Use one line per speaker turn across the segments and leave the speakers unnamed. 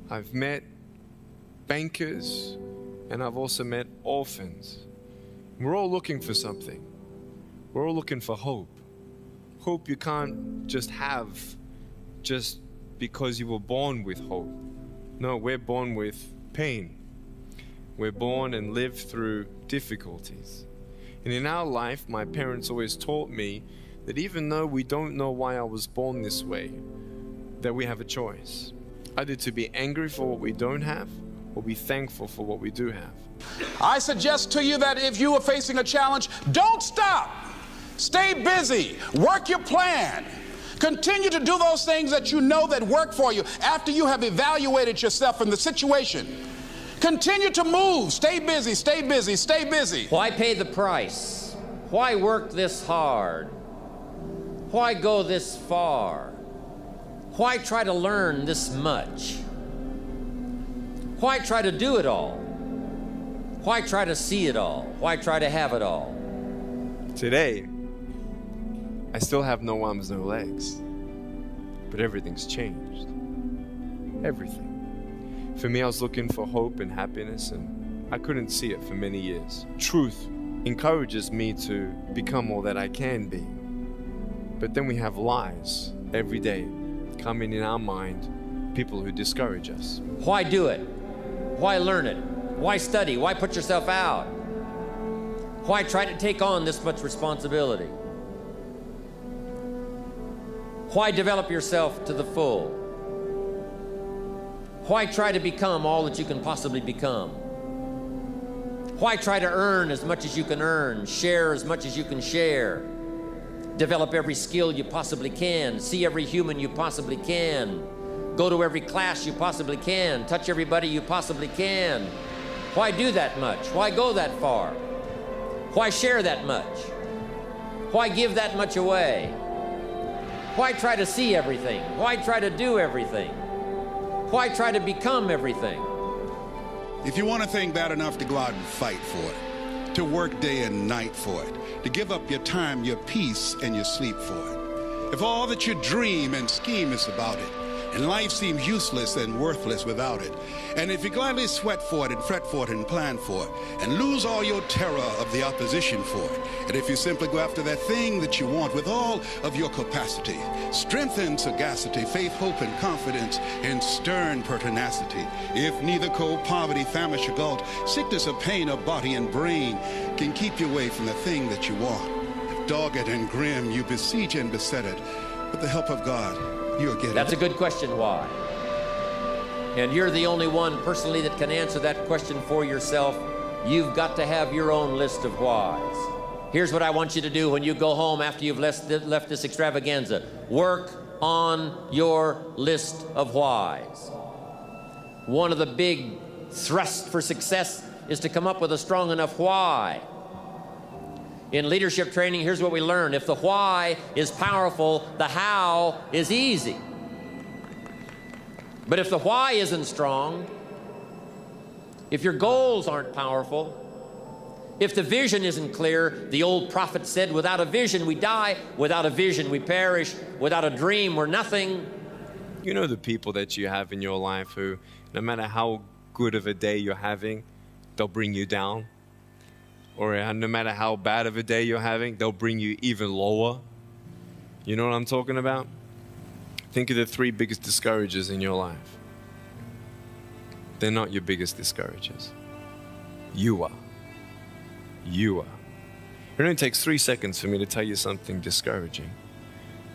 I've met bankers, and I've also met orphans. We're all looking for something. We're all looking for hope. Hope you can't just have just because you were born with hope. No, we're born with pain. We're born and live through difficulties. And in our life, my parents always taught me that even though we don't know why I was born this way, that we have a choice. Either to be angry for what we don't have, or be thankful for what we do have.
I suggest to you that if you are facing a challenge, don't stop. Stay busy. Work your plan. Continue to do those things that you know that work for you after you have evaluated yourself in the situation. Continue to move. Stay busy, stay busy, stay busy.
Why pay the price? Why work this hard? Why go this far? Why try to learn this much? Why try to do it all? Why try to see it all? Why try to have it all?
Today, I still have no arms, no legs. But everything's changed. Everything. For me, I was looking for hope and happiness, and I couldn't see it for many years. Truth encourages me to become all that I can be. But then we have lies every day coming in our mind, people who discourage us.
Why do it? Why learn it? Why study? Why put yourself out? Why try to take on this much responsibility? Why develop yourself to the full? Why try to become all that you can possibly become? Why try to earn as much as you can earn, share as much as you can share, develop every skill you possibly can, see every human you possibly can, go to every class you possibly can, touch everybody you possibly can? Why do that much? Why go that far? Why share that much? Why give that much away? Why try to see everything? Why try to do everything? Why try to become everything?
If you want a thing bad enough to go out and fight for it, to work day and night for it, to give up your time, your peace, and your sleep for it, if all that you dream and scheme is about it, and life seems useless and worthless without it, and if you gladly sweat for it and fret for it and plan for it, and lose all your terror of the opposition for it, and if you simply go after that thing that you want with all of your capacity, strength and sagacity, faith, hope, and confidence, and stern pertinacity, if neither cold, poverty, famish, or gulf, sickness or pain of body and brain can keep you away from the thing that you want, if dogged and grim you besiege and beset it, with the help of God, you'll get it.
That's a good question, why? And you're the only one personally that can answer that question for yourself. You've got to have your own list of whys. Here's what I want you to do when you go home after you've left this extravaganza. Work on your list of whys. One of the big thrusts for success is to come up with a strong enough why. In leadership training, here's what we learn. If the why is powerful, the how is easy. But if the why isn't strong, if your goals aren't powerful, if the vision isn't clear, the old prophet said, without a vision we die, without a vision we perish, without a dream we're nothing.
You know the people that you have in your life who, no matter how good of a day you're having, they'll bring you down. Or no matter how bad of a day you're having, they'll bring you even lower. You know what I'm talking about? Think of the 3 biggest discouragers in your life. They're not your biggest discouragers. You are. You are. It only takes 3 seconds for me to tell you something discouraging,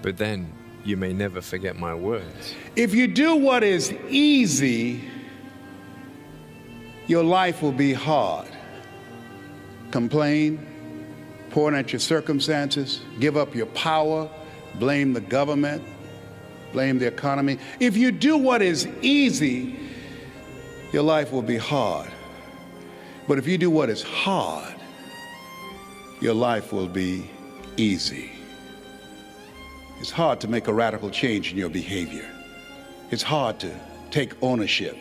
but then you may never forget my words.
If you do what is easy, your life will be hard. Complain, point at your circumstances, give up your power, blame the government, blame the economy. If you do what is easy, your life will be hard. But if you do what is hard, your life will be easy. It's hard to make a radical change in your behavior. It's hard to take ownership.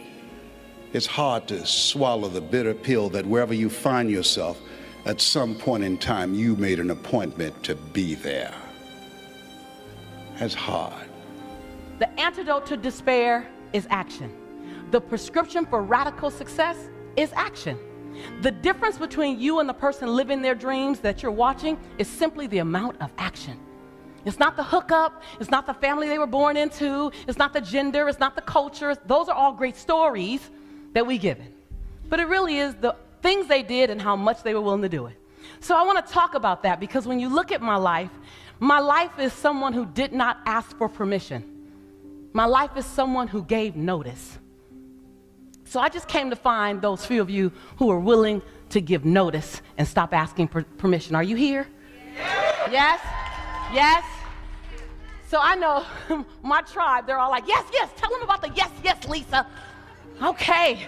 It's hard to swallow the bitter pill that wherever you find yourself, at some point in time, you made an appointment to be there. That's hard.
The antidote to despair is action. The prescription for radical success is action. The difference between you and the person living their dreams that you're watching is simply the amount of action. It's not the hookup, it's not the family they were born into, it's not the gender, it's not the culture. Those are all great stories that we give it. But it really is the things they did and how much they were willing to do it. So I want to talk about that because when you look at my life is someone who did not ask for permission. My life is someone who gave notice. So I just came to find those few of you who are willing to give notice and stop asking for permission. Are you here? Yes? Yes? So I know my tribe, they're all like, yes, yes, tell them about the yes, yes, Lisa. Okay.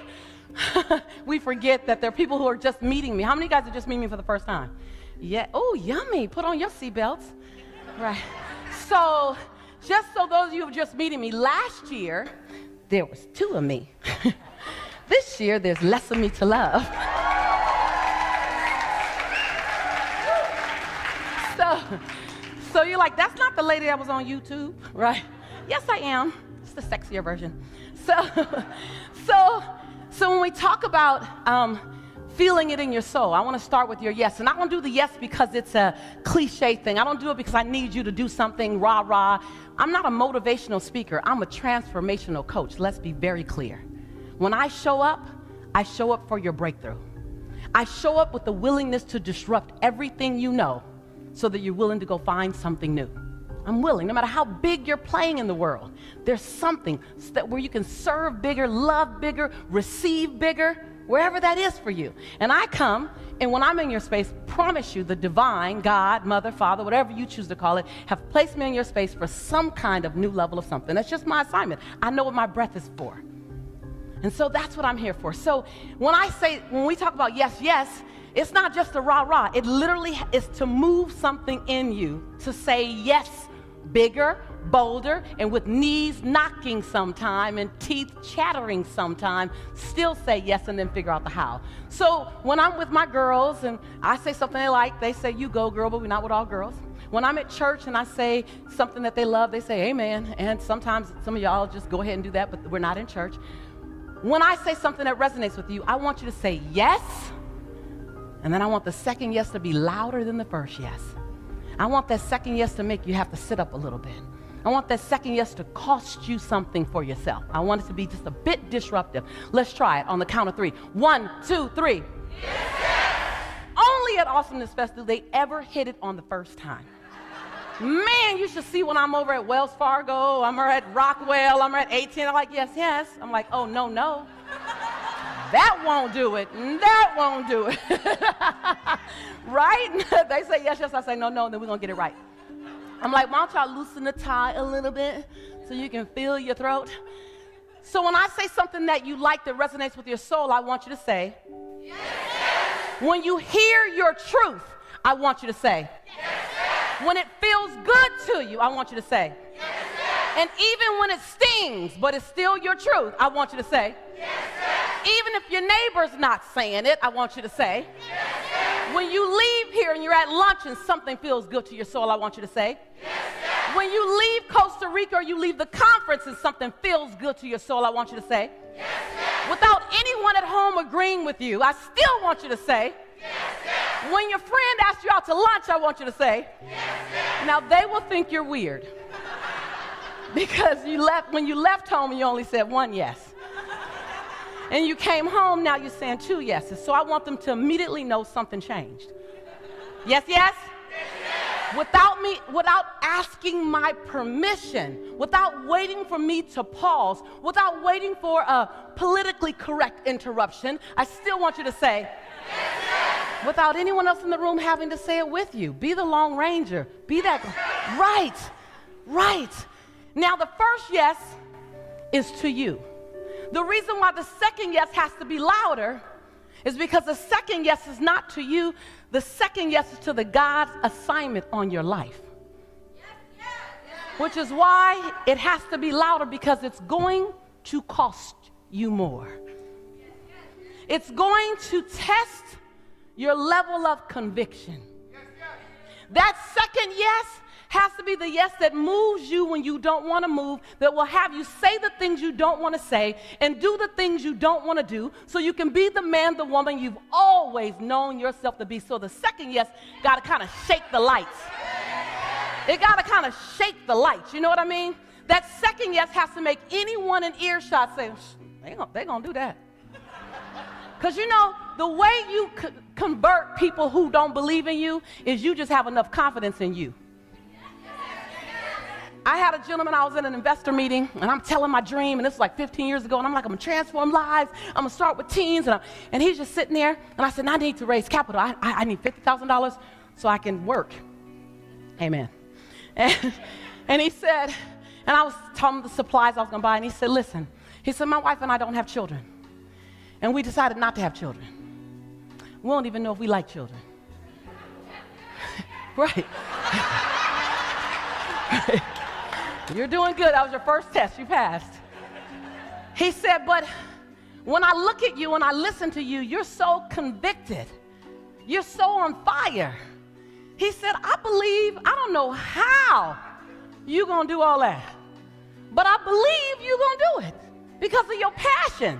We forget that there are people who are just meeting me. How many guys are just meeting me for the first time? Yeah. Oh, yummy. Put on your seatbelts. Right. So just so those of you who are just meeting me, last year, there was 2 of me. This year, there's less of me to love. So you're like, that's not the lady that was on YouTube, right? Yes, I am. It's the sexier version. So when we talk about feeling it in your soul, I want to start with your yes. And I don't do the yes because it's a cliche thing. I don't do it because I need you to do something rah-rah. I'm not a motivational speaker. I'm a transformational coach. Let's be very clear. When I show up for your breakthrough. I show up with the willingness to disrupt everything you know so that you're willing to go find something new. I'm willing, no matter how big you're playing in the world, there's something where you can serve bigger, love bigger, receive bigger, wherever that is for you. And I come, and when I'm in your space, promise you the divine, God, Mother, Father, whatever you choose to call it, have placed me in your space for some kind of new level of something. That's just my assignment. I know what my breath is for. And so that's what I'm here for. So when we talk about yes, yes, it's not just a rah-rah. It literally is to move something in you to say yes, bigger, bolder, and with knees knocking sometime and teeth chattering sometime, still say yes and then figure out the how. So when I'm with my girls and I say something they like, they say, you go, girl, but we're not with all girls. When I'm at church and I say something that they love, they say, amen. And sometimes some of y'all just go ahead and do that, but we're not in church. When I say something that resonates with you, I want you to say yes, and then I want the second yes to be louder than the first yes. I want that second yes to make you have to sit up a little bit. I want that second yes to cost you something for yourself. I want it to be just a bit disruptive. Let's try it on the count of 3. 1, 2, 3. Yes! Only at Awesomeness Fest do they ever hit it on the first time. Man, you should see when I'm over at Wells Fargo, I'm over at Rockwell, I'm at 18, I'm like, yes, yes. I'm like, oh, no, no. That won't do it. That won't do it. Right? They say yes, yes. I say no, no, and then we're going to get it right. I'm like, why don't y'all loosen the tie a little bit so you can feel your throat? So when I say something that you like that resonates with your soul, I want you to say, yes, yes. When you hear your truth, I want you to say, yes, yes. When it feels good to you, I want you to say, yes, yes. And even when it stings, but it's still your truth, I want you to say, yes, yes. Even if your neighbor's not saying it, I want you to say, yes, yes. When you leave here and you're at lunch and something feels good to your soul, I want you to say, yes, yes. When you leave Costa Rica or you leave the conference and something feels good to your soul, I want you to say, yes, yes. Without anyone at home agreeing with you, I still want you to say, yes, yes. When your friend asks you out to lunch, I want you to say, yes, yes. Now they will think you're weird because when you left home you only said 1 yes. And you came home, now you're saying 2 yeses. So I want them to immediately know something changed. Yes, yes? Without asking my permission, without waiting for me to pause, without waiting for a politically correct interruption, I still want you to say, yes, without anyone else in the room having to say it with you. Be the Lone Ranger. Be that. Right. Now the first yes is to you. The reason why the second yes has to be louder is because the second yes is not to you. The second yes is to the God's assignment on your life. Which is why it has to be louder, because it's going to cost you more. It's going to test your level of conviction. That second yes has to be the yes that moves you when you don't want to move, that will have you say the things you don't want to say and do the things you don't want to do so you can be the man, the woman you've always known yourself to be. So the second yes got to kind of shake the lights. It got to kind of shake the lights. You know what I mean? That second yes has to make anyone in earshot say, they're going to do that. Because you know, the way you convert people who don't believe in you is you just have enough confidence in you. I had a gentleman, I was in an investor meeting, and I'm telling my dream, and this was like 15 years ago, and I'm like, I'm going to transform lives. I'm going to start with teens. And he's just sitting there, and I said, I need to raise capital. I need $50,000 so I can work. Amen. And he said, and I was telling him the supplies I was going to buy, and he said, listen, he said, my wife and I don't have children. And we decided not to have children. We don't even know if we like children. Right. You're doing good. That was your first test. You passed. He said, but when I look at you and I listen to you, you're so convicted. You're so on fire. He said, I believe, I don't know how you're going to do all that, but I believe you're going to do it because of your passion.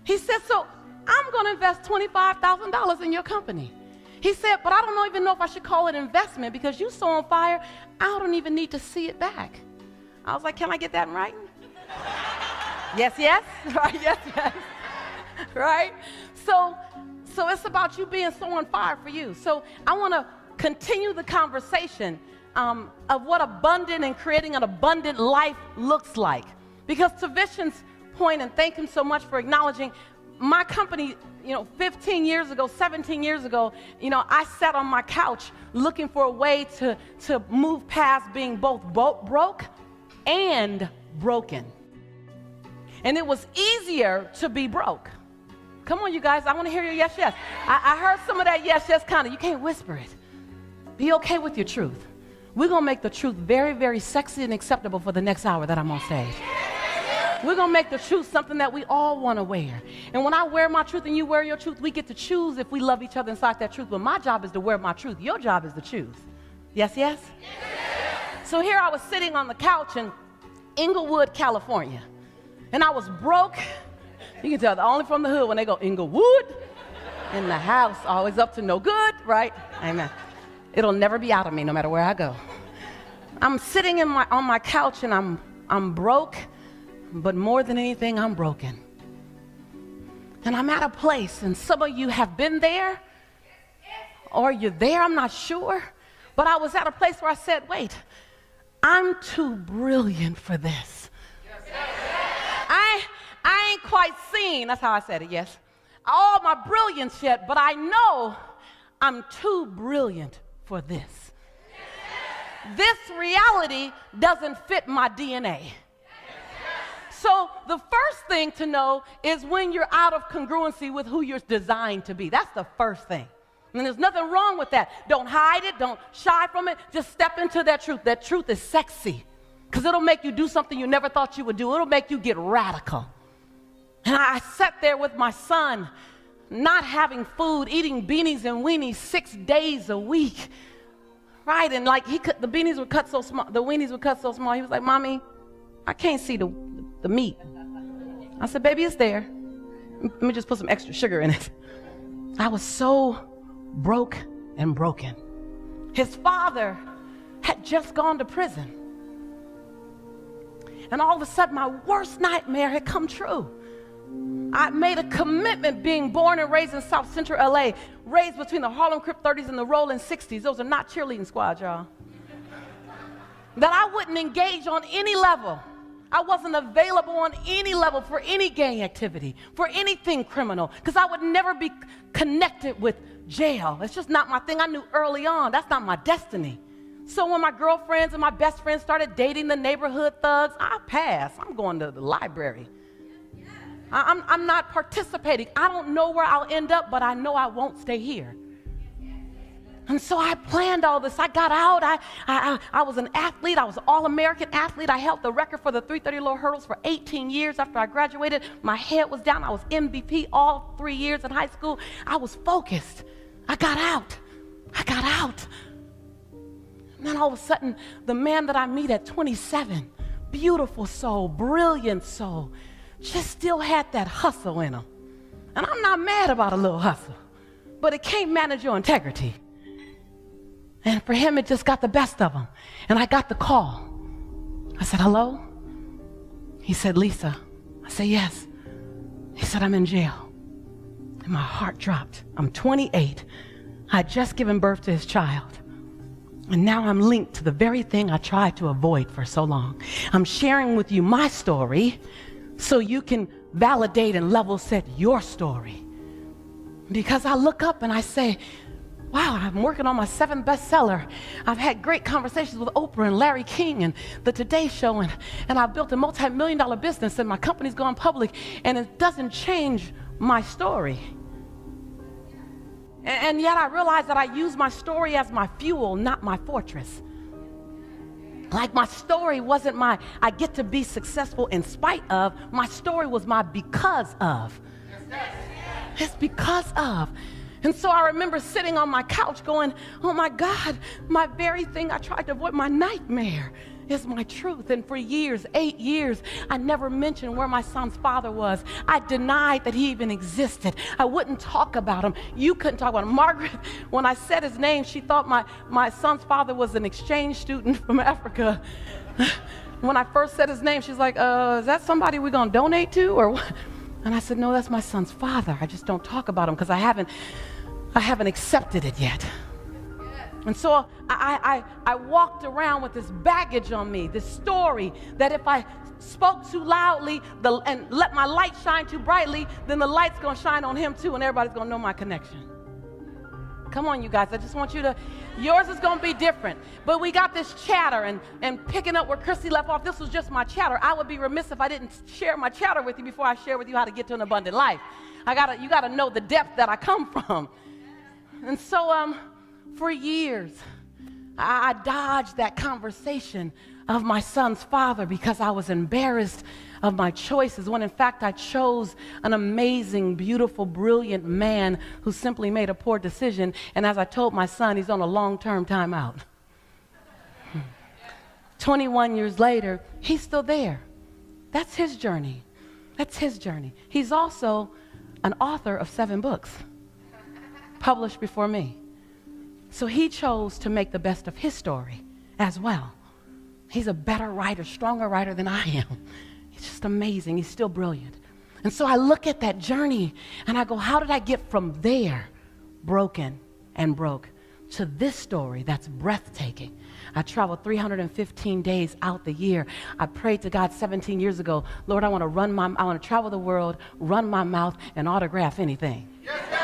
He said, so I'm going to invest $25,000 in your company. He said, but I don't even know if I should call it investment because you're so on fire, I don't even need to see it back. I was like, can I get that in writing? Yes, yes, right, yes, yes, right? So it's about you being so on fire for you. So I want to continue the conversation of what abundant and creating an abundant life looks like. Because to Vishen's point, and thank him so much for acknowledging, my company, 15 years ago, 17 years ago, I sat on my couch looking for a way to move past being both broke and broken. And it was easier to be broke. Come on, you guys, I want to hear your yes, yes. I heard some of that yes, yes kind of, you can't whisper it. Be okay with your truth. We're going to make the truth very, very sexy and acceptable for the next hour that I'm on stage. We're going to make the truth something that we all want to wear. And when I wear my truth and you wear your truth, we get to choose if we love each other inside that truth. But my job is to wear my truth. Your job is to choose. Yes, yes? Yes. So here I was sitting on the couch in Inglewood, California. And I was broke. You can tell they're only from the hood when they go, Inglewood. In the house, always up to no good, right? Amen. It'll never be out of me no matter where I go. I'm sitting on my couch and I'm broke. But more than anything, I'm broken. And I'm at a place, and some of you have been there, or you're there, I'm not sure. But I was at a place where I said, wait, I'm too brilliant for this. I ain't quite seen, that's how I said it, yes, all my brilliance yet, but I know I'm too brilliant for this. This reality doesn't fit my DNA. So the first thing to know is when you're out of congruency with who you're designed to be. That's the first thing. And there's nothing wrong with that. Don't hide it. Don't shy from it. Just step into that truth. That truth is sexy because it'll make you do something you never thought you would do. It'll make you get radical. And I sat there with my son, not having food, eating beanies and weenies 6 days a week. Right? And like the beanies would cut so small, the weenies would cut so small. He was like, Mommy, I can't see the meat. I said, baby, it's there. Let me just put some extra sugar in it. I was so broke and broken. His father had just gone to prison. And all of a sudden, my worst nightmare had come true. I made a commitment being born and raised in South Central LA, raised between the Harlem Crip 30s and the Rolling 60s. Those are not cheerleading squads, y'all. That I wouldn't engage on any level. I wasn't available on any level for any gang activity, for anything criminal, because I would never be connected with jail. It's just not my thing. I knew early on that's not my destiny. So when my girlfriends and my best friends started dating the neighborhood thugs, I passed. I'm going to the library. I'm not participating. I don't know where I'll end up, but I know I won't stay here. And so I planned all this. I got out. I was an athlete. I was an all-American athlete. I held the record for the 330 low hurdles for 18 years after I graduated. My head was down. I was MVP all 3 years in high school. I was focused. I got out. And then all of a sudden, the man that I meet at 27, beautiful soul, brilliant soul, just still had that hustle in him. And I'm not mad about a little hustle, but it can't manage your integrity. And for him, it just got the best of him. And I got the call. I said, hello? He said, Lisa. I said, yes. He said, I'm in jail. And my heart dropped. I'm 28. I had just given birth to his child. And now I'm linked to the very thing I tried to avoid for so long. I'm sharing with you my story so you can validate and level set your story. Because I look up and I say, wow, I'm working on my 7th bestseller. I've had great conversations with Oprah and Larry King and the Today Show, and I've built a multi-million-dollar business, and my company's gone public, and it doesn't change my story. And yet I realize that I use my story as my fuel, not my fortress. Like my story wasn't my, I get to be successful in spite of. My story was my because of. It's because of. And so I remember sitting on my couch going, oh my God, my very thing I tried to avoid, my nightmare is my truth. And for years, 8 years, I never mentioned where my son's father was. I denied that he even existed. I wouldn't talk about him. You couldn't talk about him. Margaret, when I said his name, she thought my son's father was an exchange student from Africa. When I first said his name, she's like, is that somebody we're going to donate to or what? And I said, no, that's my son's father. I just don't talk about him because I haven't accepted it yet. And so I walked around with this baggage on me, this story that if I spoke too loudly and let my light shine too brightly, then the light's going to shine on him too, and everybody's going to know my connection. Come on, you guys. I just want you to, yours is going to be different. But we got this chatter, and picking up where Christy left off, this was just my chatter. I would be remiss if I didn't share my chatter with you before I share with you how to get to an abundant life. You got to know the depth that I come from. And so for years, I dodged that conversation of my son's father because I was embarrassed of my choices, when in fact I chose an amazing, beautiful, brilliant man who simply made a poor decision. And as I told my son, he's on a long-term timeout. 21 years later, he's still there. That's his journey. That's his journey. He's also an author of 7 books published before me. So he chose to make the best of his story as well. He's a better writer, stronger writer than I am. He's just amazing. He's still brilliant. And so I look at that journey and I go, how did I get from there, broken and broke, to this story that's breathtaking? I traveled 315 days out the year. I prayed to God 17 years ago, Lord, I want to travel the world, run my mouth, and autograph anything. Yes, yes.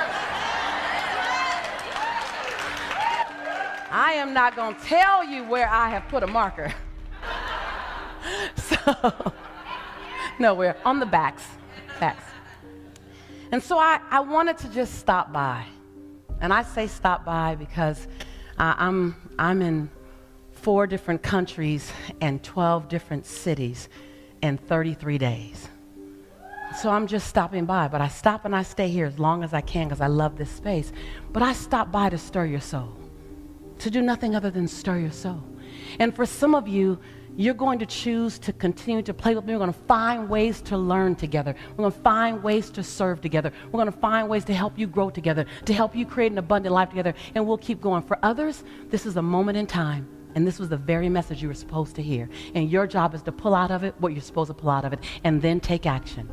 I am not going to tell you where I have put a marker. So, no, we're on the backs. And so I wanted to just stop by. And I say stop by because I'm in 4 different countries and 12 different cities in 33 days. So I'm just stopping by, but I stop and I stay here as long as I can because I love this space. But I stop by to stir your soul, to do nothing other than stir your soul. And for some of you, you're going to choose to continue to play with me. We're going to find ways to learn together. We're going to find ways to serve together. We're going to find ways to help you grow together, to help you create an abundant life together, and we'll keep going. For others, this is a moment in time, and this was the very message you were supposed to hear. And your job is to pull out of it what you're supposed to pull out of it, and then take action.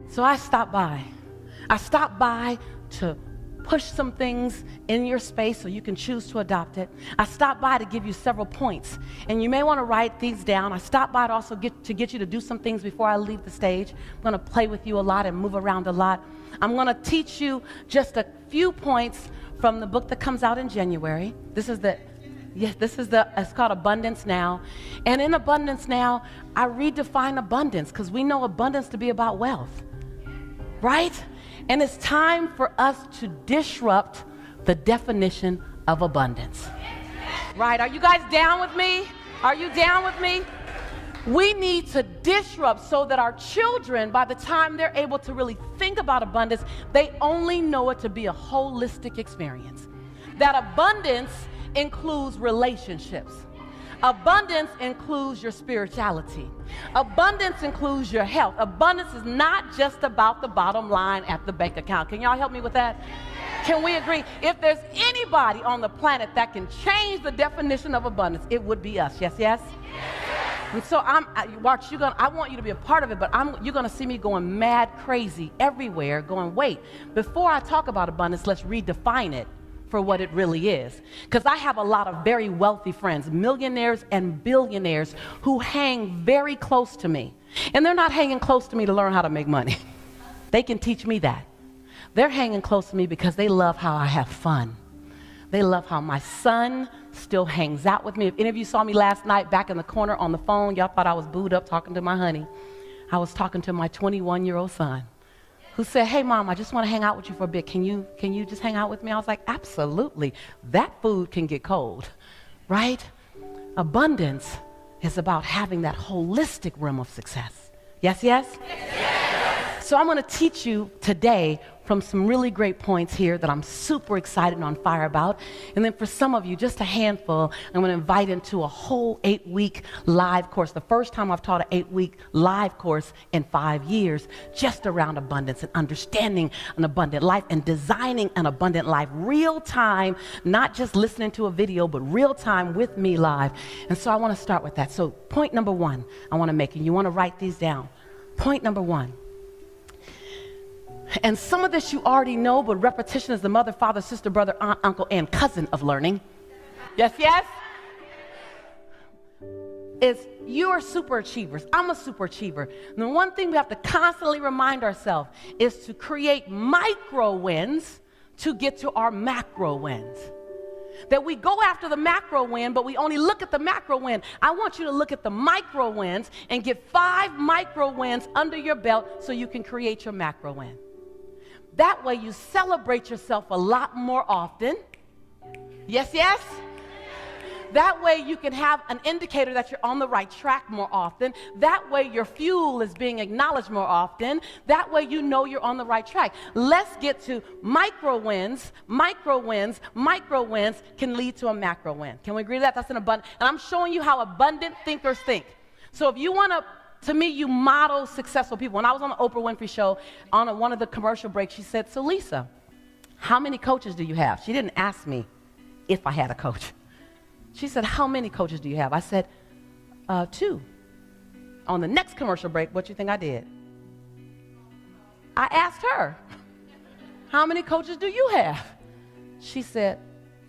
So I stopped by. I stopped by to push some things in your space so you can choose to adopt it. I stopped by to give you several points, and you may want to write these down. I stopped by to also get you to do some things before I leave the stage. I'm going to play with you a lot and move around a lot. I'm going to teach you just a few points from the book that comes out in January. It's called Abundance Now. And in Abundance Now, I redefine abundance because we know abundance to be about wealth, right? And it's time for us to disrupt the definition of abundance. Right? Are you guys down with me? Are you down with me? We need to disrupt so that our children, by the time they're able to really think about abundance, they only know it to be a holistic experience. That abundance includes relationships. Abundance includes your spirituality. Abundance includes your health. Abundance is not just about the bottom line at the bank account. Can y'all help me with that? Can we agree? If there's anybody on the planet that can change the definition of abundance, it would be us. Yes, yes? And so watch, I want you to be a part of it, but you're going to see me going mad crazy everywhere, going, wait, before I talk about abundance, let's redefine it for what it really is. Because I have a lot of very wealthy friends, millionaires and billionaires, who hang very close to me. And they're not hanging close to me to learn how to make money. They can teach me that. They're hanging close to me because they love how I have fun. They love how my son still hangs out with me. If any of you saw me last night back in the corner on the phone, y'all thought I was booed up talking to my honey. I was talking to my 21-year-old son, who said, hey, Mom, I just want to hang out with you for a bit. Can you just hang out with me? I was like, absolutely. That food can get cold, right? Abundance is about having that holistic realm of success. Yes, yes? Yes. So I'm going to teach you today from some really great points here that I'm super excited and on fire about. And then for some of you, just a handful, I'm going to invite into a whole 8-week live course. The first time I've taught an 8-week live course in 5 years, just around abundance and understanding an abundant life and designing an abundant life, real time, not just listening to a video, but real time with me live. And so I want to start with that. So point number one I want to make, and you want to write these down. Point number one. And some of this you already know, but repetition is the mother, father, sister, brother, aunt, uncle, and cousin of learning. Yes, yes? Is you are super achievers. I'm a super achiever. And the one thing we have to constantly remind ourselves is to create micro wins to get to our macro wins. That we go after the macro win, but we only look at the macro win. I want you to look at the micro wins and get 5 micro wins under your belt so you can create your macro win. That way you celebrate yourself a lot more often. Yes, yes? That way you can have an indicator that you're on the right track more often. That way your fuel is being acknowledged more often. That way you know you're on the right track. Let's get to micro wins. Micro wins can lead to a macro win. Can we agree to that? That's an abundant. And I'm showing you how abundant thinkers think. So if you want to me, you model successful people. When I was on the Oprah Winfrey Show, on one of the commercial breaks, she said, so Lisa, how many coaches do you have? She didn't ask me if I had a coach. She said, how many coaches do you have? I said, 2. On the next commercial break, what do you think I did? I asked her, how many coaches do you have? She said,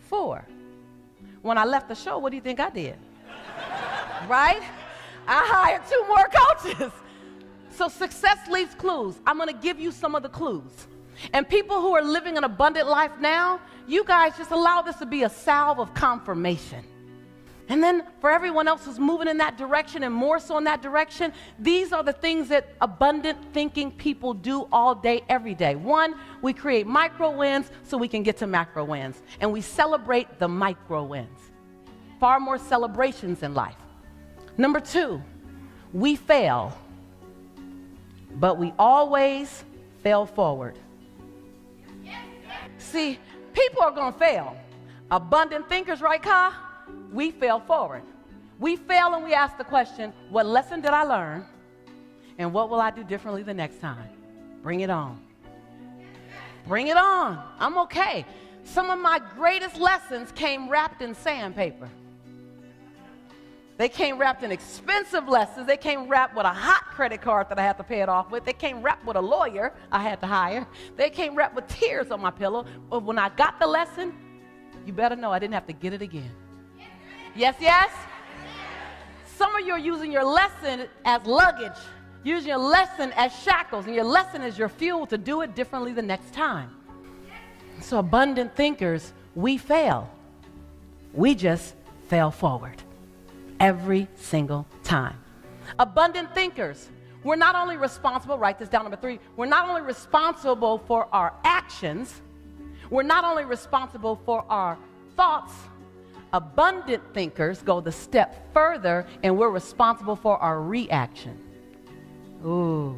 4. When I left the show, what do you think I did? Right? I hired 2 more coaches. So success leaves clues. I'm going to give you some of the clues. And people who are living an abundant life now, you guys just allow this to be a salve of confirmation. And then for everyone else who's moving in that direction and more so in that direction, these are the things that abundant thinking people do all day, every day. 1, we create micro wins so we can get to macro wins. And we celebrate the micro wins. Far more celebrations in life. Number 2, we fail, but we always fail forward. See, people are going to fail. Abundant thinkers, right, Ka? We fail forward. We fail and we ask the question, what lesson did I learn? And what will I do differently the next time? Bring it on. Bring it on. I'm okay. Some of my greatest lessons came wrapped in sandpaper. They came wrapped in expensive lessons. They came wrapped with a hot credit card that I had to pay it off with. They came wrapped with a lawyer I had to hire. They came wrapped with tears on my pillow. But when I got the lesson, you better know I didn't have to get it again. Yes, yes? Some of you are using your lesson as luggage, using your lesson as shackles, and your lesson is your fuel to do it differently the next time. So abundant thinkers, we fail. We just fail forward. Every single time. Abundant thinkers, we're not only responsible, write this down, number 3, we're not only responsible for our actions, we're not only responsible for our thoughts. Abundant thinkers go the step further and we're responsible for our reaction. Ooh,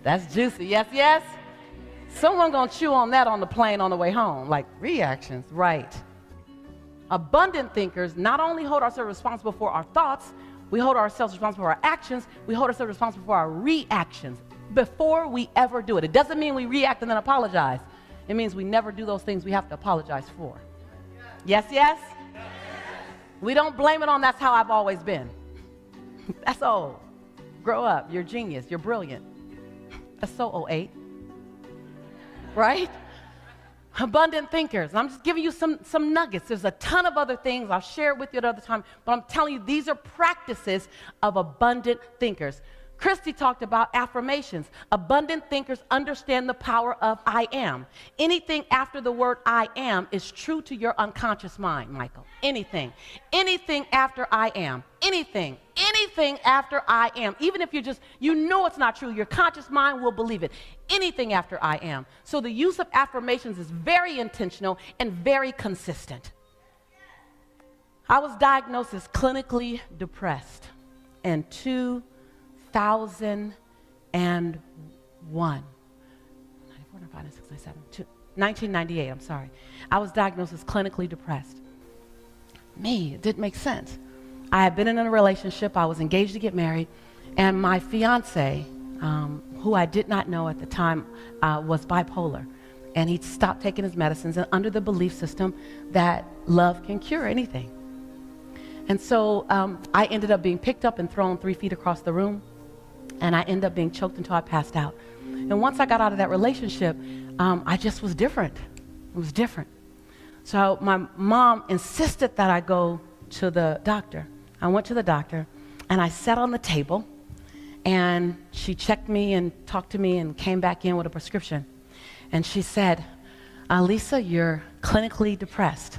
that's juicy. Yes, yes? Someone gonna chew on that on the plane on the way home, like reactions, right. Abundant thinkers not only hold ourselves responsible for our thoughts, we hold ourselves responsible for our actions, we hold ourselves responsible for our reactions before we ever do it. It doesn't mean we react and then apologize. It means we never do those things we have to apologize for. Yes, yes? We don't blame it on that's how I've always been. That's old. Grow up. You're genius. You're brilliant. That's so 08. Right? Abundant thinkers. And I'm just giving you some nuggets. There's a ton of other things. I'll share it with you at other time. But I'm telling you, these are practices of abundant thinkers. Christy talked about affirmations. Abundant thinkers understand the power of I am. Anything after the word I am is true to your unconscious mind, Michael. Anything. Anything after I am. Anything. Anything after I am. Even if you know it's not true, your conscious mind will believe it. Anything after I am. So the use of affirmations is very intentional and very consistent. I was diagnosed as clinically depressed in 2001. 1998, I'm sorry. I was diagnosed as clinically depressed. It didn't make sense. I had been in a relationship, I was engaged to get married, and my fiance, who I did not know at the time, was bipolar. And he'd stopped taking his medicines and under the belief system that love can cure anything. And so I ended up being picked up and thrown 3 feet across the room, and I ended up being choked until I passed out. And once I got out of that relationship, I just was different. It was different. So my mom insisted that I go to the doctor. I went to the doctor, and I sat on the table, and she checked me and talked to me and came back in with a prescription. And she said, Lisa, you're clinically depressed.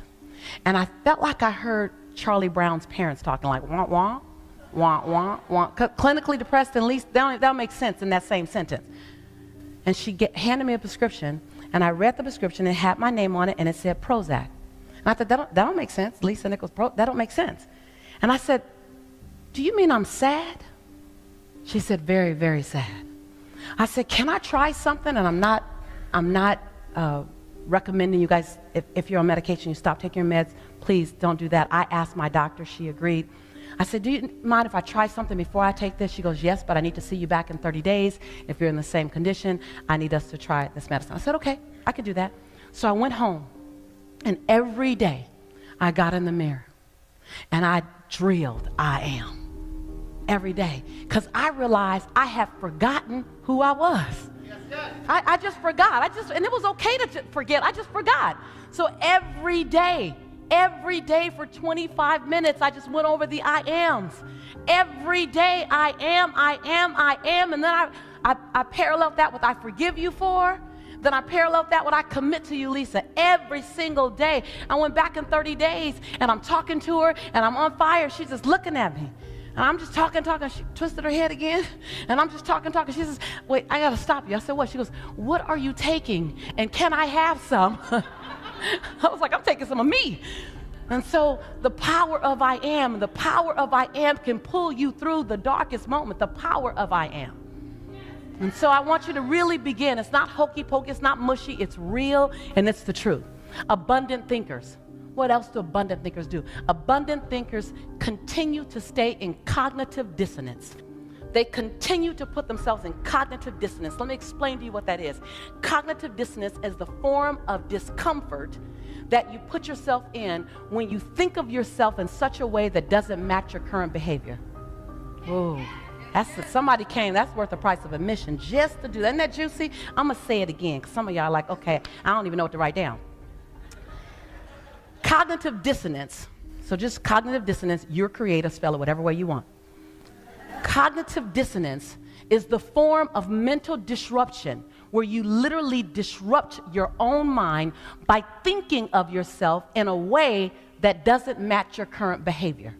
And I felt like I heard Charlie Brown's parents talking like, wah, wah, wah, wah, wah. Clinically depressed, at least that'll make sense in that same sentence. And she handed me a prescription, and I read the prescription, and it had my name on it, and it said Prozac. And I thought, that don't make sense. Lisa Nichols, that don't make sense. And I said, do you mean I'm sad? She said, very, very sad. I said, can I try something? And I'm not recommending you guys, if you're on medication, you stop taking your meds, please don't do that. I asked my doctor, she agreed. I said, do you mind if I try something before I take this? She goes, yes, but I need to see you back in 30 days. If you're in the same condition, I need us to try this medicine. I said, okay, I can do that. So I went home, and every day I got in the mirror, and I drilled I am. Every day, because I realized I had forgotten who I was. I just forgot. And it was okay to forget. I just forgot. So every day for 25 minutes, I just went over the I ams. Every day, I am. And then I paralleled that with I forgive you for. Then I paralleled that with I commit to you, Lisa, every single day. I went back in 30 days, and I'm talking to her, and I'm on fire. She's just looking at me. And I'm just talking. She twisted her head again. And I'm just talking. She says, wait, I got to stop you. I said, what? She goes, what are you taking? And can I have some? I was like, I'm taking some of me. And so the power of I am can pull you through the darkest moment, the power of I am. And so I want you to really begin. It's not hokey pokey, it's not mushy, it's real, and it's the truth. Abundant thinkers. What else do abundant thinkers do? Abundant thinkers continue to stay in cognitive dissonance. They continue to put themselves in cognitive dissonance. Let me explain to you what that is. Cognitive dissonance is the form of discomfort that you put yourself in when you think of yourself in such a way that doesn't match your current behavior. Ooh, somebody came, that's worth the price of admission just to do that. Isn't that juicy? I'm going to say it again, because some of y'all are like, okay, I don't even know what to write down. Cognitive dissonance. So just cognitive dissonance, you're creative, spell it whatever way you want. Cognitive dissonance is the form of mental disruption where you literally disrupt your own mind by thinking of yourself in a way that doesn't match your current behavior.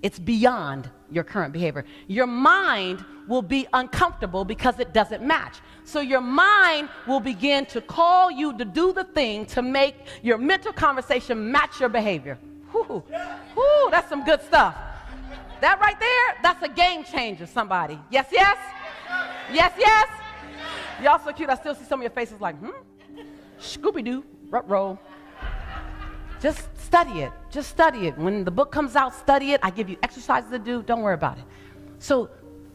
It's beyond your current behavior. Your mind will be uncomfortable because it doesn't match. So your mind will begin to call you to do the thing to make your mental conversation match your behavior. Whew, whew, that's some good stuff. That right there, that's a game changer, somebody. Yes, yes? Yes, yes? Y'all so cute. I still see some of your faces like, Scooby-Doo, rut-roll. Just study it. Just study it. When the book comes out, study it. I give you exercises to do. Don't worry about it. So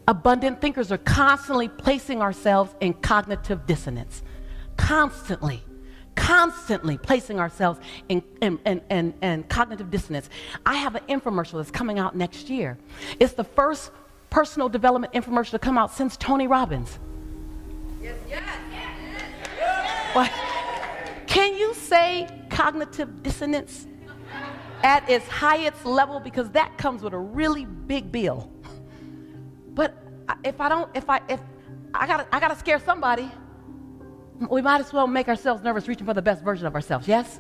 abundant thinkers are constantly placing ourselves in cognitive dissonance. Constantly placing ourselves in cognitive dissonance. I have an infomercial that's coming out next year. It's the first personal development infomercial to come out since Tony Robbins. Yes. What? Can you say cognitive dissonance at its highest level? Because that comes with a really big bill. But if I gotta scare somebody, we might as well make ourselves nervous reaching for the best version of ourselves, yes?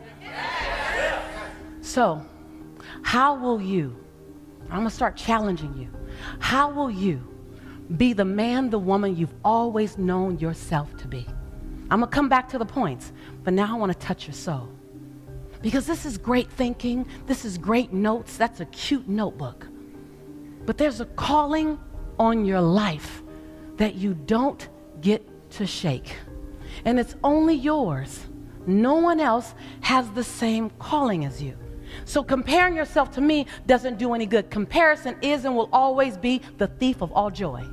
So, how will you, I'm gonna start challenging you, how will you be the man, the woman you've always known yourself to be? I'm gonna come back to the points, but now I wanna touch your soul. Because this is great thinking, this is great notes, that's a cute notebook. But there's a calling on your life that you don't get to shake. And it's only yours. No one else has the same calling as you. So comparing yourself to me doesn't do any good. Comparison is and will always be the thief of all joy.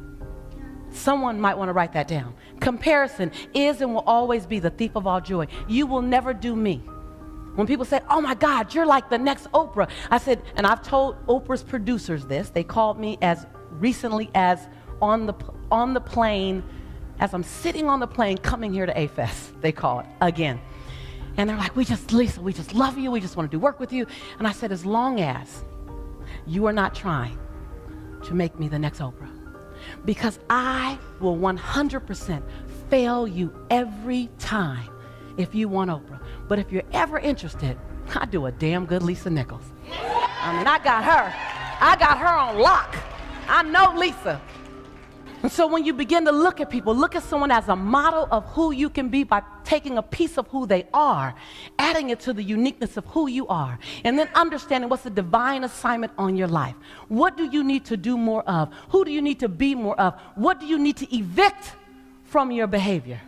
Someone might want to write that down. Comparison is and will always be the thief of all joy. You will never do me. When people say, oh my God, you're like the next Oprah. I said, and I've told Oprah's producers this. They called me as recently as on the plane, as I'm sitting on the plane coming here to A-Fest, they call it again. And they're like, Lisa, we just love you. We just want to do work with you. And I said, as long as you are not trying to make me the next Oprah, because I will 100% fail you every time if you want Oprah. But if you're ever interested, I do a damn good Lisa Nichols. I mean, I got her on lock. I know Lisa. And so when you begin to look at people, look at someone as a model of who you can be by taking a piece of who they are, adding it to the uniqueness of who you are, and then understanding what's the divine assignment on your life. What do you need to do more of? Who do you need to be more of? What do you need to evict from your behavior?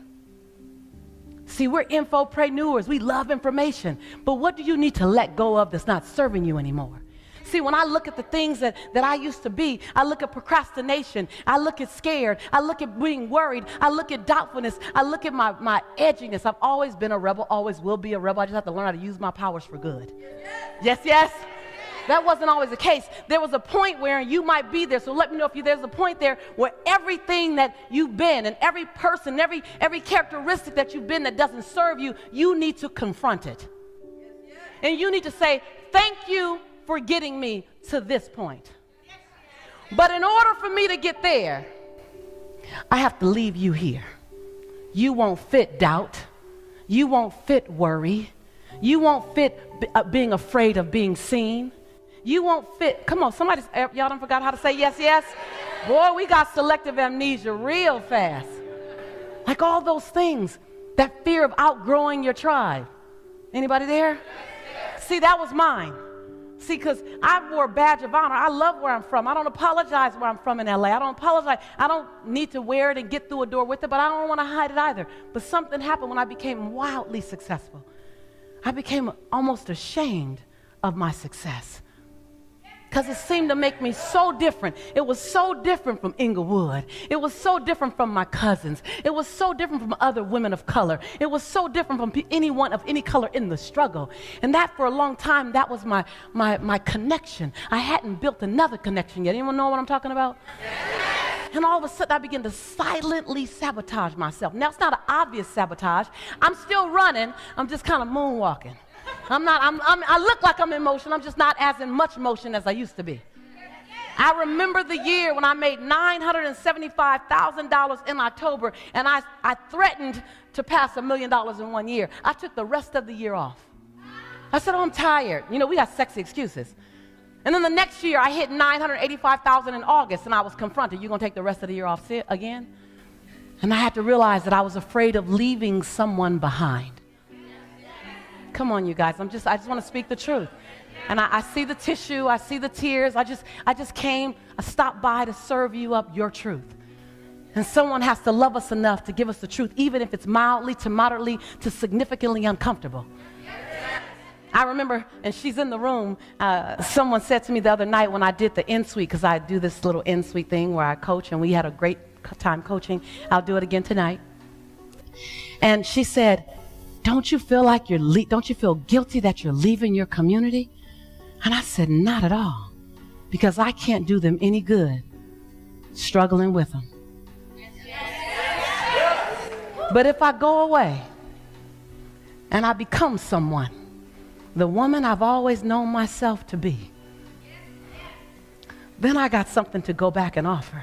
See, we're infopreneurs. We love information. But what do you need to let go of that's not serving you anymore? See, when I look at the things that I used to be, I look at procrastination, I look at scared, I look at being worried, I look at doubtfulness, I look at my edginess. I've always been a rebel, always will be a rebel. I just have to learn how to use my powers for good. Yes. That wasn't always the case. There was a point where you might be there, so let me know if there's a point there where everything that you've been and every person, every characteristic that you've been that doesn't serve you, you need to confront it. And you need to say, thank you for getting me to this point. But in order for me to get there, I have to leave you here. You won't fit doubt. You won't fit worry. You won't fit being afraid of being seen. You won't fit. Come on, y'all done forgot how to say yes? Boy, we got selective amnesia real fast. Like all those things, that fear of outgrowing your tribe. Anybody there? See, that was mine. See, because I wore a badge of honor. I love where I'm from. I don't apologize where I'm from in LA. I don't apologize. I don't need to wear it and get through a door with it, but I don't want to hide it either. But something happened when I became wildly successful. I became almost ashamed of my success because it seemed to make me so different. It was so different from Inglewood. It was so different from my cousins. It was so different from other women of color. It was so different from anyone of any color in the struggle. And that for a long time, that was my connection. I hadn't built another connection yet. Anyone know what I'm talking about? And all of a sudden, I began to silently sabotage myself. Now, it's not an obvious sabotage. I'm still running. I'm just kind of moonwalking. I look like I'm in motion. I'm just not as in much motion as I used to be. I remember the year when I made $975,000 in October, and I threatened to pass $1 million in 1 year. I took the rest of the year off. I said, oh, I'm tired. You know, we got sexy excuses. And then the next year, I hit $985,000 in August, and I was confronted. You gonna take the rest of the year off again? And I had to realize that I was afraid of leaving someone behind. Come on, you guys. I just want to speak the truth. And I see the tissue. I see the tears. I stopped by to serve you up your truth. And someone has to love us enough to give us the truth, even if it's mildly to moderately to significantly uncomfortable. I remember, and she's in the room, someone said to me the other night when I did the in-suite, because I do this little in-suite thing where I coach, and we had a great time coaching. I'll do it again tonight. And she said, don't you feel like don't you feel guilty that you're leaving your community? And I said, not at all, because I can't do them any good struggling with them. But if I go away and I become someone, the woman I've always known myself to be, then I got something to go back and offer.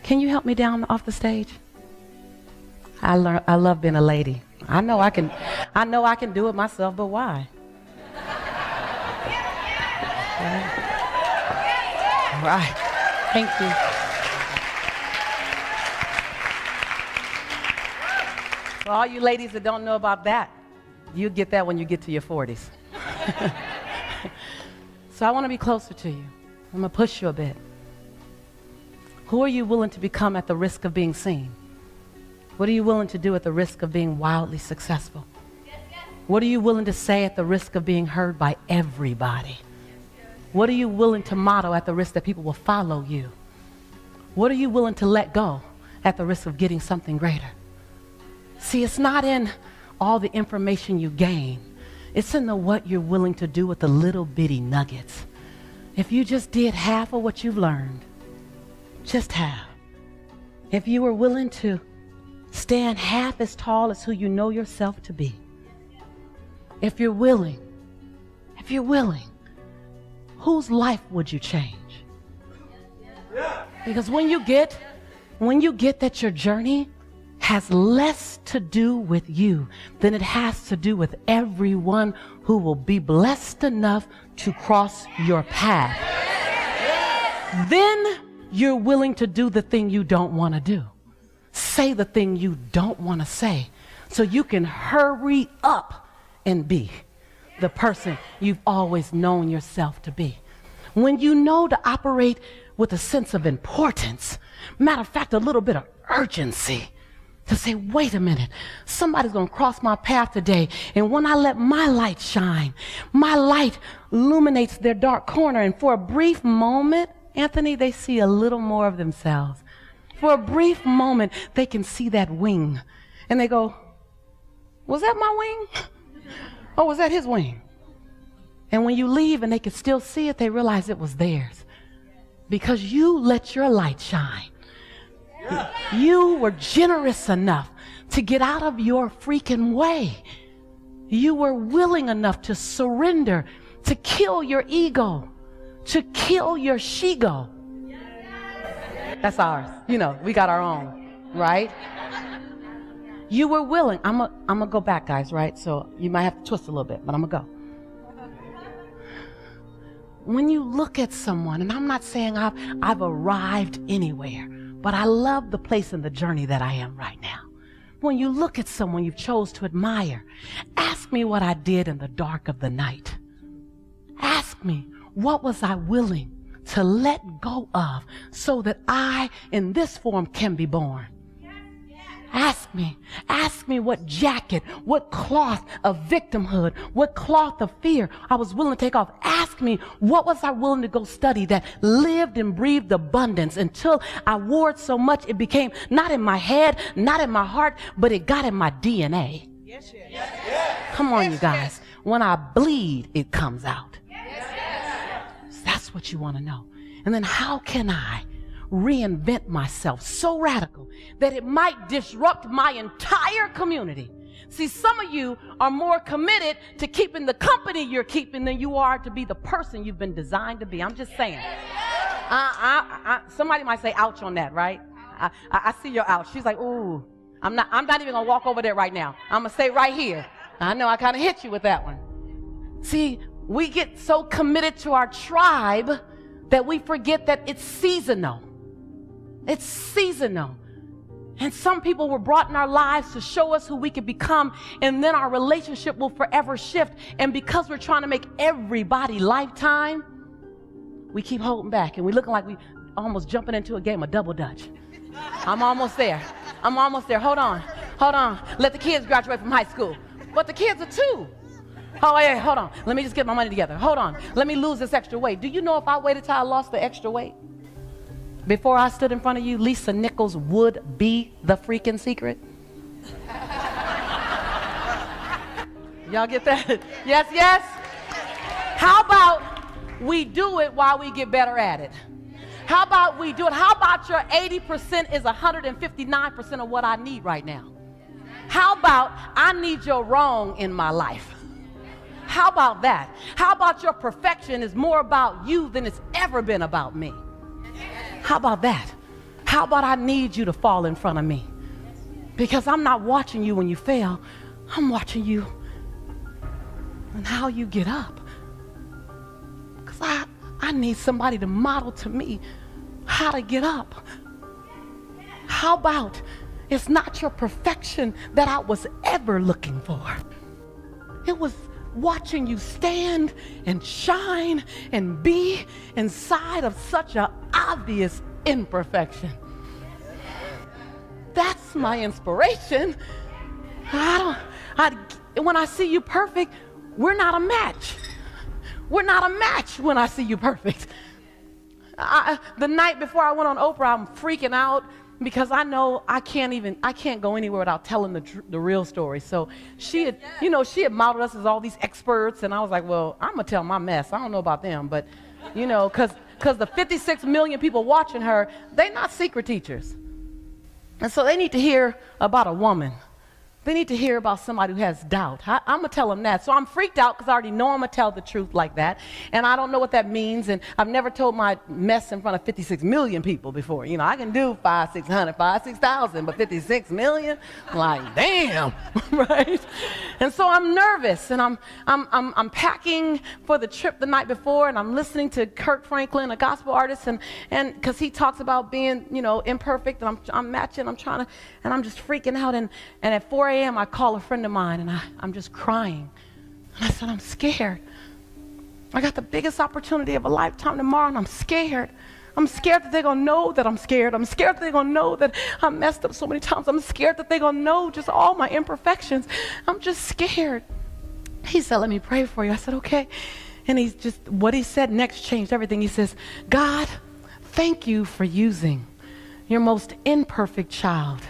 Can you help me down off the stage? I love being a lady. I know I can do it myself, but why? All right. Thank you. For all you ladies that don't know about that, you get that when you get to your 40s. So I want to be closer to you. I'm going to push you a bit. Who are you willing to become at the risk of being seen? What are you willing to do at the risk of being wildly successful? What are you willing to say at the risk of being heard by everybody? What are you willing to model at the risk that people will follow you? What are you willing to let go at the risk of getting something greater? See, it's not in all the information you gain. It's in the what you're willing to do with the little bitty nuggets. If you just did half of what you've learned, just half. If you were willing to stand half as tall as who you know yourself to be. If you're willing, whose life would you change? Because when you get that your journey has less to do with you than it has to do with everyone who will be blessed enough to cross your path, then you're willing to do the thing you don't want to do. Say the thing you don't want to say so you can hurry up and be the person you've always known yourself to be. When you know to operate with a sense of importance, matter of fact, a little bit of urgency, to say, wait a minute, somebody's going to cross my path today, and when I let my light shine, my light illuminates their dark corner, and for a brief moment, Anthony, they see a little more of themselves. For a brief moment, they can see that wing, and they go, was that my wing? Oh, was that his wing? And when you leave and they can still see it, they realize it was theirs because you let your light shine. You were generous enough to get out of your freaking way. You were willing enough to surrender, to kill your ego, to kill your she-go. That's ours. You know, we got our own, right? You were willing. I'm gonna go back, guys, right? So you might have to twist a little bit, but I'm gonna go. When you look at someone, and I'm not saying I've arrived anywhere, but I love the place and the journey that I am right now. When you look at someone you chose to admire, ask me what I did in the dark of the night. Ask me, what was I willing to let go of so that I, in this form, can be born? Ask me what jacket, what cloth of victimhood, what cloth of fear I was willing to take off. Ask me, what was I willing to go study that lived and breathed abundance until I wore it so much it became not in my head, not in my heart, but it got in my DNA. Yes, yes. Yes. Come on, you guys. When I bleed, it comes out. That's what you want to know. And then how can I reinvent myself so radical that it might disrupt my entire community? See, some of you are more committed to keeping the company you're keeping than you are to be the person you've been designed to be. I'm just saying. Somebody might say ouch on that, right? I see your ouch. She's like, ooh, I'm not even gonna walk over there right now. I'm gonna stay right here. I know I kind of hit you with that one. See, we get so committed to our tribe that we forget that it's seasonal. It's seasonal. And some people were brought in our lives to show us who we could become, and then our relationship will forever shift. And because we're trying to make everybody lifetime, we keep holding back, and we're looking like we almost jumping into a game of double dutch. I'm almost there. Hold on. Let the kids graduate from high school. But the kids are 2. Oh, yeah, hold on. Let me just get my money together. Hold on. Let me lose this extra weight. Do you know if I waited till I lost the extra weight before I stood in front of you, Lisa Nichols would be the freaking secret? Y'all get that? Yes, yes? How about we do it while we get better at it? How about we do it? How about your 80% is 159% of what I need right now? How about I need your wrong in my life? How about that? How about your perfection is more about you than it's ever been about me? How about that? How about I need you to fall in front of me? Because I'm not watching you when you fail. I'm watching you and how you get up. Because I need somebody to model to me how to get up. How about it's not your perfection that I was ever looking for. It was watching you stand and shine and be inside of such an obvious imperfection. That's my inspiration. When I see you perfect, we're not a match. We're not a match when I see you perfect. The night before I went on Oprah, I'm freaking out because I know I can't go anywhere without telling the real story. So she had modeled us as all these experts, and I was like, well, I'm gonna tell my mess. I don't know about them, but because the 56 million people watching her, they're not secret teachers. And so they need to hear about a woman. They need to hear about somebody who has doubt. I'm going to tell them that. So I'm freaked out because I already know I'm going to tell the truth like that. And I don't know what that means. And I've never told my mess in front of 56 million people before. I can do 6,000, but 56 million? Like, damn, right? And so I'm nervous. And I'm packing for the trip the night before. And I'm listening to Kirk Franklin, a gospel artist. And because he talks about being, imperfect. And I'm matching. I'm trying to, and I'm just freaking out. And at 4 a.m., I call a friend of mine, and I'm just crying. And I said, I'm scared. I got the biggest opportunity of a lifetime tomorrow, and I'm scared. I'm scared that they're going to know that I'm scared. I'm scared that they're going to know that I messed up so many times. I'm scared that they're going to know just all my imperfections. I'm just scared. He said, let me pray for you. I said, okay. And what he said next changed everything. He says, God, thank you for using your most imperfect child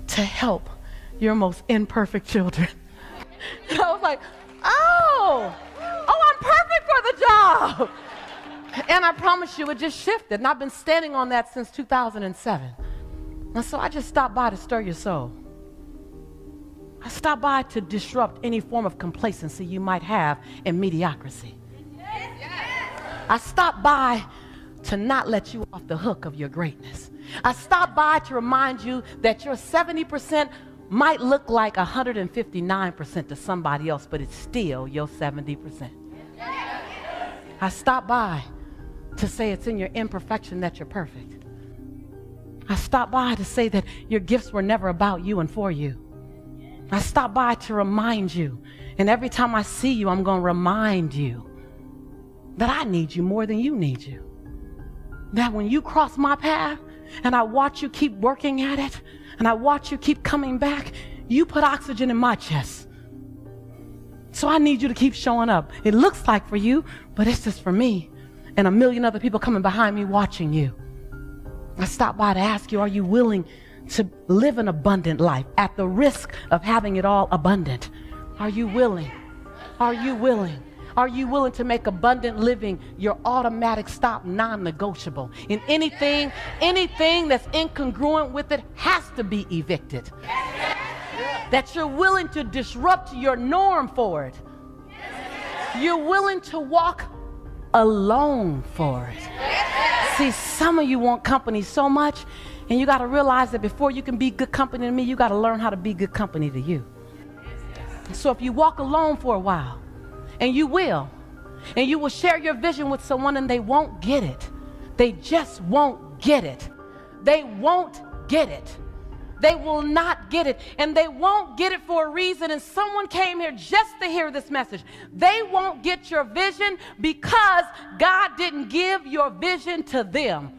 to help your most imperfect children. And I was like, oh, I'm perfect for the job. And I promise you, it just shifted. And I've been standing on that since 2007. And so I just stopped by to stir your soul. I stopped by to disrupt any form of complacency you might have in mediocrity. I stopped by to not let you off the hook of your greatness. I stopped by to remind you that your 70% might look like 159% to somebody else, but it's still your 70%. I stopped by to say it's in your imperfection that you're perfect. I stopped by to say that your gifts were never about you and for you. I stopped by to remind you, and every time I see you, I'm going to remind you that I need you more than you need you. That when you cross my path and I watch you keep working at it, and I watch you keep coming back, you put oxygen in my chest. So I need you to keep showing up. It looks like for you, but it's just for me and a million other people coming behind me watching you. I stopped by to ask you, are you willing to live an abundant life at the risk of having it all abundant? Are you willing? Are you willing? Are you willing to make abundant living your automatic stop, non-negotiable? And anything that's incongruent with it has to be evicted. That you're willing to disrupt your norm for it. You're willing to walk alone for it. See, some of you want company so much, and you got to realize that before you can be good company to me, you got to learn how to be good company to you. So if you walk alone for a while, and you will share your vision with someone and they won't get it. They just won't get it. They won't get it. They will not get it. And they won't get it for a reason. And someone came here just to hear this message. They won't get your vision because God didn't give your vision to them.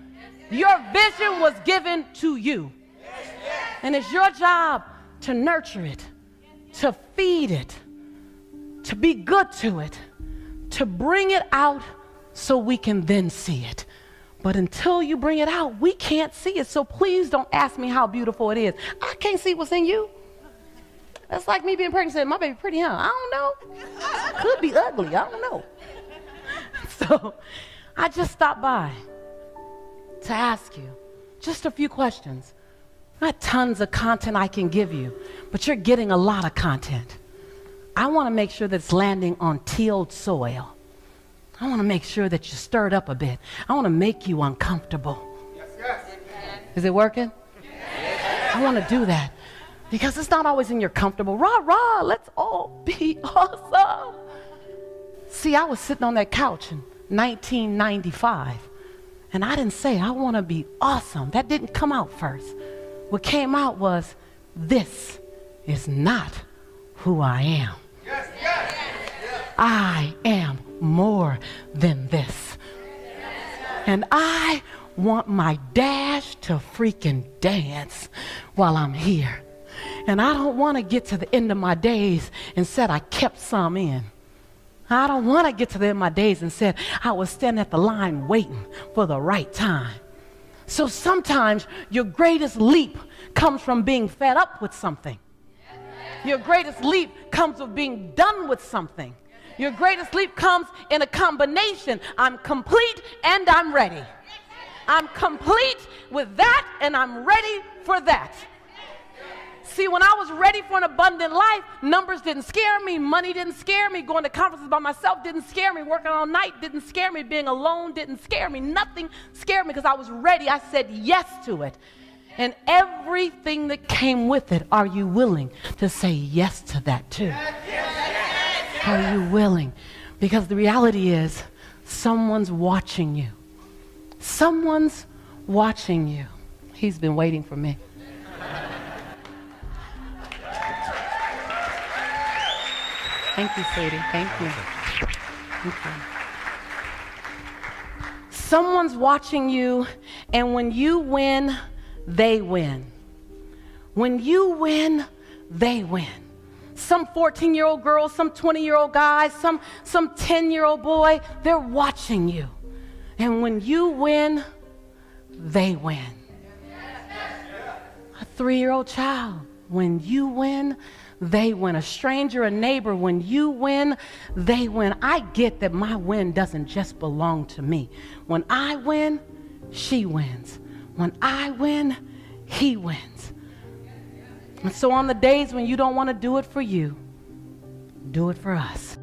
Your vision was given to you. And it's your job to nurture it to feed it, to be good to it, to bring it out so we can then see it. But until you bring it out, we can't see it. So please don't ask me how beautiful it is. I can't see what's in you. That's like me being pregnant saying, my baby pretty, huh? I don't know. Could be ugly. I don't know. So I just stopped by to ask you just a few questions. Not tons of content I can give you, but you're getting a lot of content. I want to make sure that it's landing on tilled soil. I want to make sure that you stirred up a bit. I want to make you uncomfortable. Yes, yes. Is it working? Yes. I want to do that because it's not always in your comfortable, rah, rah, let's all be awesome. See, I was sitting on that couch in 1995, and I didn't say, I want to be awesome. That didn't come out first. What came out was, this is not who I am. Yes, yes. I am more than this. And I want my dash to freaking dance while I'm here. And I don't want to get to the end of my days and said I kept some in. I don't want to get to the end of my days and said I was standing at the line waiting for the right time. So sometimes your greatest leap comes from being fed up with something. Your greatest leap comes with being done with something. Your greatest leap comes in a combination. I'm complete and I'm ready. I'm complete with that and I'm ready for that. See, when I was ready for an abundant life, numbers didn't scare me, money didn't scare me, going to conferences by myself didn't scare me, working all night didn't scare me, being alone didn't scare me, nothing scared me because I was ready. I said yes to it. And everything that came with it, are you willing to say yes to that too? Are you willing? Because the reality is, someone's watching you. Someone's watching you. He's been waiting for me. Thank you, sweetie. Thank you. Okay. Someone's watching you, and when you win, they win. When you win, they win. Some 14-year-old girl, some 20-year-old guy, some 10-year-old boy, they're watching you. And when you win, they win. A 3-year-old child, when you win, they win. A stranger, a neighbor, when you win, they win. I get that my win doesn't just belong to me. When I win, she wins. When I win, he wins. And so on the days when you don't want to do it for you, do it for us.